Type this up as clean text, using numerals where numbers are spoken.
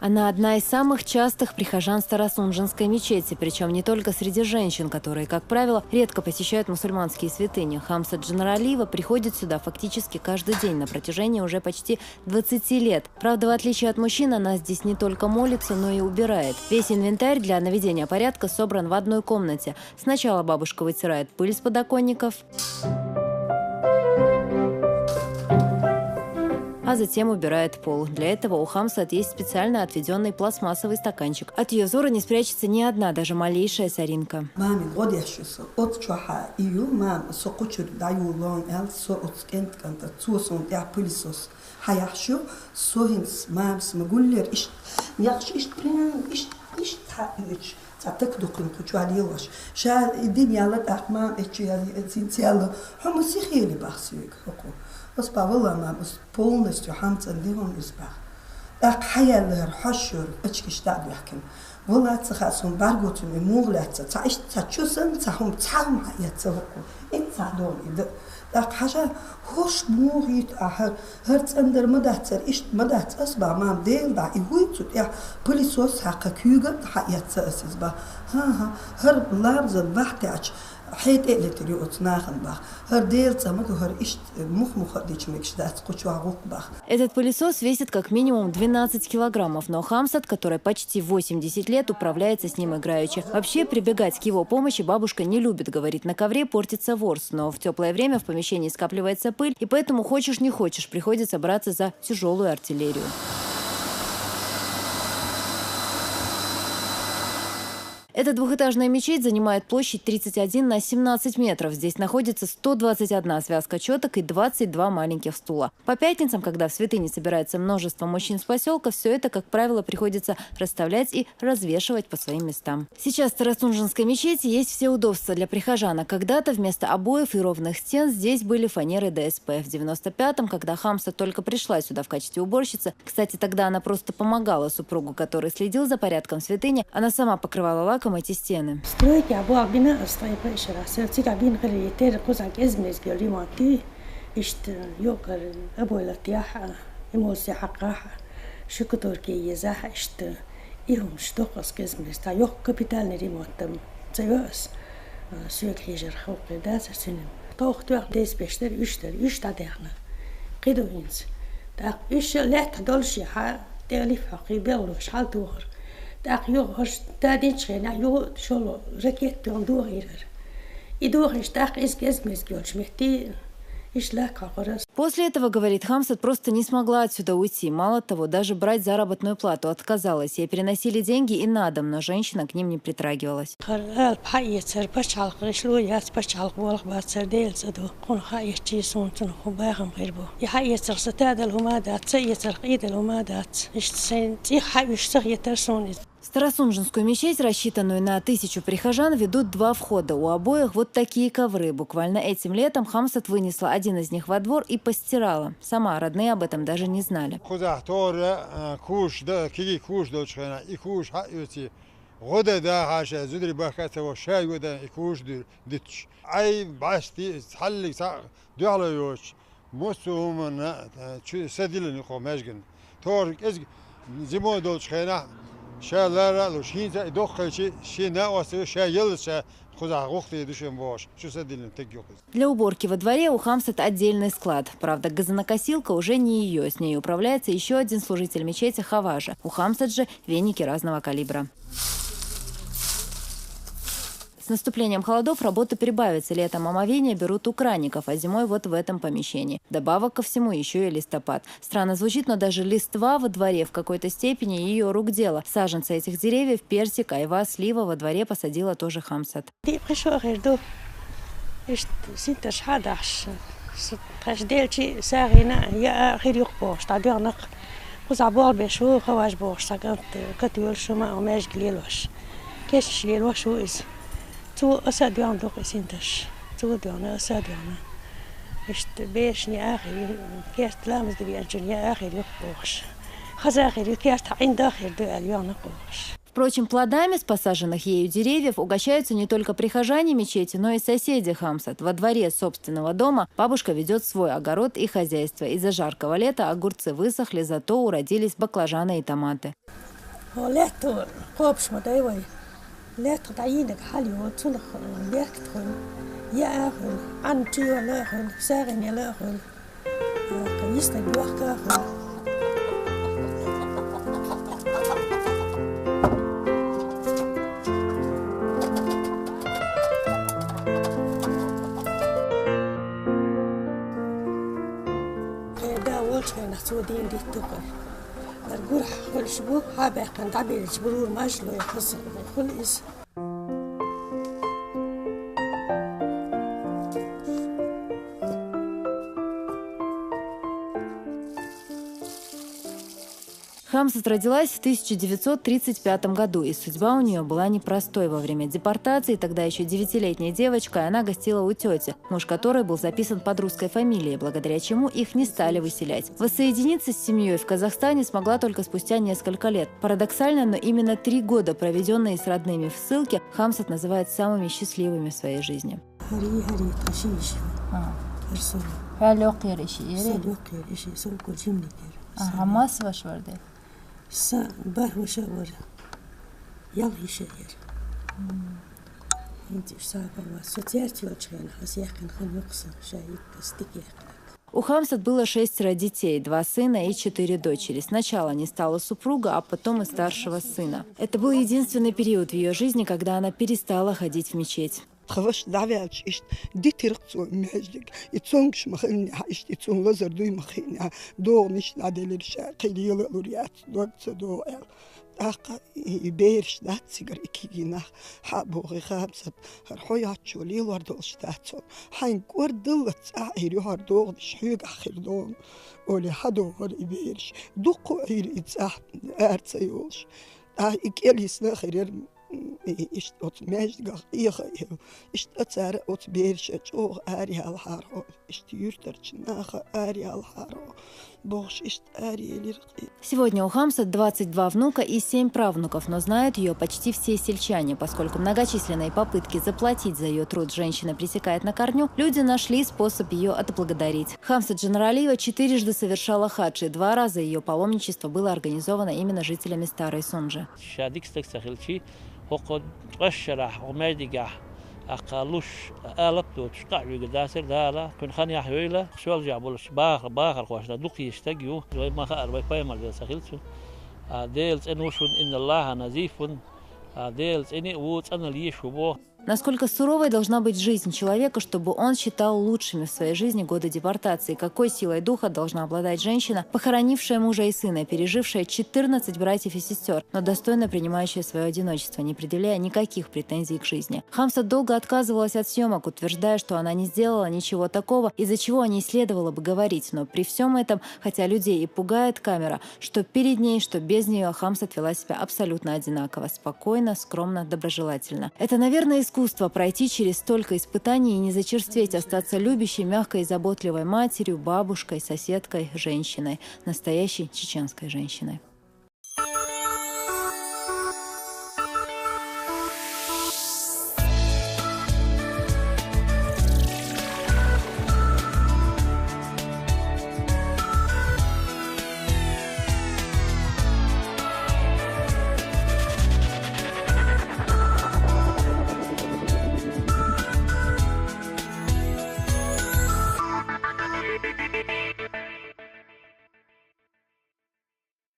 Она одна из самых частых прихожан Старосунженской мечети, причем не только среди женщин, которые, как правило, редко посещают мусульманские святыни. Хамсат Джанаралиева приходит сюда фактически каждый день на протяжении уже почти 20 лет. Правда, в отличие от мужчин, она здесь не только молится, но и убирает. Весь инвентарь для наведения порядка собран в одной комнате. Сначала бабушка вытирает пыль с подоконников, а затем убирает пол. Для этого у Хамсат есть специально отведенный пластмассовый стаканчик. От ее взора не спрячется ни одна, даже малейшая соринка. بس والله ما بس полностью хамцан дивон избах. Так хаяллар хашур очкиштад яхкин. والله تخاصم баргутум муглаца. Цаиш цачусан цахум цахум яцавку. Инцадон иде. Так хаша хош мугит ахар херцендер мадацер ишт мадац асба мам дел да игуйцут я полисос хака кюгер хаятса асба. ها هر لابز بحتاج حيت إلتري أتناخن бах. Этот пылесос весит как минимум 12 килограммов, но Хамсат, которая почти 80 лет, управляется с ним играючи. Вообще, прибегать к его помощи бабушка не любит, говорит, на ковре портится ворс, но в теплое время в помещении скапливается пыль, и поэтому хочешь не хочешь, приходится браться за тяжелую артиллерию. Эта двухэтажная мечеть занимает площадь 31 на 17 метров. Здесь находится 121 связка четок и 22 маленьких стула. По пятницам, когда в святыне собирается множество мужчин с поселка, все это, как правило, приходится расставлять и развешивать по своим местам. Сейчас в Старосунженской мечети есть все удобства для прихожан. Когда-то вместо обоев и ровных стен здесь были фанеры ДСП. В 95-м, когда Хамса только пришла сюда в качестве уборщицы, кстати, тогда она просто помогала супругу, который следил за порядком святыни, она сама покрывала лаком эти стены. Стройки обуагбина стоит еще раз. Цикабин хали тер кузак измес геримати ишт йокар абуйлатяха имоси хакаха шукторки езаха ишт ихум штокас кезмес та йок капитальный ремонтом цевас сүйек хижер хокы дазер синем тохтуак деспештер үш тадяхна кидуинс так үш лет дольши ха телиф хакы белуш халтугр так йогош тадичена йо шоло ракеттон дугирер и дугиш так изгезмес гёчмехти. После этого, говорит, Хамсат просто не смогла отсюда уйти. Мало того, даже брать заработную плату отказалась. Ей переносили деньги и на дом, но женщина к ним не притрагивалась. Старосунженскую мечеть, рассчитанную на 1000 прихожан, ведут 2 входа. У обоих вот такие ковры. Буквально этим летом Хамсат вынесла один из них во двор и постирала. Сама родные об этом даже не знали. Для уборки во дворе у Хамсат отдельный склад. Правда, газонокосилка уже не ее. С ней управляется еще один служитель мечети Хаважа. У Хамсат же веники разного калибра. С наступлением холодов работа прибавится. Летом омовения берут у краников, а зимой вот в этом помещении. Добавок ко всему еще и листопад. Странно звучит, но даже листва во дворе в какой-то степени ее рук дело. Саженцы этих деревьев, персик, айва, слива во дворе посадила тоже Хамсат. تو أسد يوم دوق سنتش تو ديانا أسد يوم إشت بيش ني آخر كيس تلامز دبي أنجن يا آخر يقوش خز آخر كيس تعين داخل دو اليوم قوش. Впрочем, плодами с посаженных ею деревьев угощаются не только прихожане мечети, но и соседи Хамсат. Во дворе собственного дома бабушка ведет свой огород и хозяйство. Из-за жаркого лета огурцы высохли, зато уродились баклажаны и томаты. ولاتو قوبش مدايوي لاتو تعيينك حالي وتنخ ليك تخل يا أخل عنتي ولا أخل ساغن يا أخل قيستك بوقت أخل كان سودين دي تقر الجرح كل شبوه حابة كان تعبير الجبرور ماشلو يخسر كل اسم Хамсат родилась в 1935 году, и судьба у нее была непростой. Во время депортации, тогда еще 9-летняя девочка, она гостила у тети, муж которой был записан под русской фамилией, благодаря чему их не стали выселять. Воссоединиться с семьей в Казахстане смогла только спустя несколько лет. Парадоксально, но именно 3 года, проведенные с родными в ссылке, Хамсат называет самыми счастливыми в своей жизни. У Хамсат было 6 детей, 2 сына и 4 дочери. Сначала не стала супруга, а потом и старшего сына. Это был единственный период в ее жизни, когда она перестала ходить в мечеть. خواش دعواتش إشت دي ترقصو مهجك يتصونش مخلني إشت يتصون وزر دوي مخلني دو مش نعدل الشاقي ليلا لوريات دوت دو أقا يبيرش دات سيجر إكيجينا حابو غي خامسة هرحويات شو ليل وردولش داتسون حين كور دلت أعيري هردوغ شحيق أخير دوم ولي حدو هر يبيرش دوقو عيري يتساح أرتسيولش إكيالي سناخير إشت أتماجد قاقيخ إشت أتسار أتبيرش أتشوغ آري الحارو إشت يرترش ناخ آري الحارو بوش إشت آري لرقي. Сегодня у Хамсат 22 внука и 7 правнуков, но знают ее почти все сельчане. Поскольку многочисленные попытки заплатить за ее труд женщина пресекает на корню, люди нашли способ ее отблагодарить. Хамсат Джанаралиева 4 совершала хадж, и 2 раза ее паломничество было организовано именно жителями Старой Сунжи. وقد قشرح ومادقح أقالوش آلبتو تشقعوا قداسر دالا كن خان يحويلا شوال جابولش باخر خواشنا دوقي يشتاقيو زي ما خار باي مرة سخيلتو ديلز انوشون إن الله نزيف ديلز إني ووت أنا ليش وبو. Насколько суровой должна быть жизнь человека, чтобы он считал лучшими в своей жизни годы депортации? Какой силой духа должна обладать женщина, похоронившая мужа и сына, пережившая 14 братьев и сестер, но достойно принимающая свое одиночество, не предъявляя никаких претензий к жизни? Хамсат долго отказывалась от съемок, утверждая, что она не сделала ничего такого, из-за чего не следовало бы говорить. Но при всем этом, хотя людей и пугает камера, что перед ней, что без нее, Хамсат вела себя абсолютно одинаково, спокойно, скромно, доброжелательно. Это, наверное, искусство пройти через столько испытаний и не зачерстветь, остаться любящей, мягкой и заботливой матерью, бабушкой, соседкой, женщиной, настоящей чеченской женщиной.